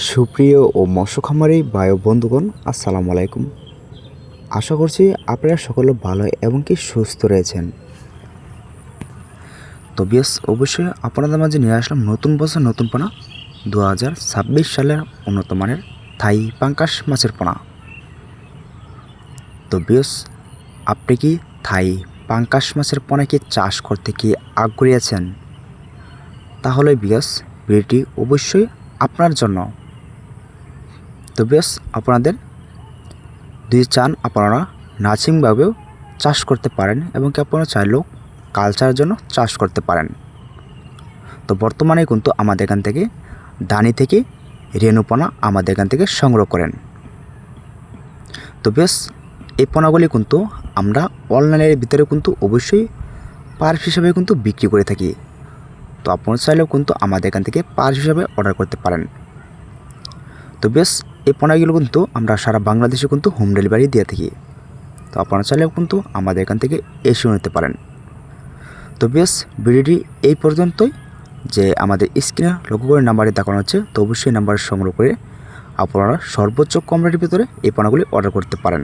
সুপ্রিয় ও মৎস্য খামারি ভাই ও বন্ধুগণ, আসসালামু আলাইকুম। আশা করছি আপনারা সকলে ভালো এবং কি সুস্থ রয়েছেন। তো বেশ অবশ্যই আপনাদের মাঝে নিয়ে আসলাম নতুন বছর নতুন পোনা 2026 সালের উন্নত মানের থাই পাঙ্কাশ মাছের পোনা। তো বেশ আপনি কি থাই পাঙ্কাশ মাছের পোনা কি চাষ করতে কি আগ্রহী আছেন? তাহলে বেশ ভিডিওটি অবশ্যই আপনার জন্য। তো বেশ আপনাদের যদি চান আপনারা নার্সিংভাবেও চাষ করতে পারেন এবং কি আপনারা চাইলেও কালচারের জন্য চাষ করতে পারেন। তো বর্তমানে কিন্তু আমাদের এখান থেকে দানি থেকে রেণুপোনা আমাদের এখান থেকে সংগ্রহ করেন। তো বেশ এই পোনাগুলি কিন্তু আমরা অনলাইনের ভিতরে কিন্তু অবশ্যই পার হিসাবে কিন্তু বিক্রি করে থাকি। তো আপনারা চাইলেও কিন্তু আমাদের এখান থেকে পার হিসাবে অর্ডার করতে পারেন। তো বেশ এই পোনাগুলো কিন্তু আমরা সারা বাংলাদেশে কিন্তু হোম ডেলিভারি দিয়ে থাকি। তো আপনারা চাইলেও কিন্তু আমাদের এখান থেকে এসেও নিতে পারেন। তো বেশ ভিডিওটি এই পর্যন্তই। যে আমাদের স্ক্রিনে লক্ষ্য করে নাম্বারে দেখানো হচ্ছে, তো অবশ্যই নাম্বার সংগ্রহ করে আপনারা সর্বোচ্চ কম রেটের ভিতরে এই পোনাগুলি অর্ডার করতে পারেন।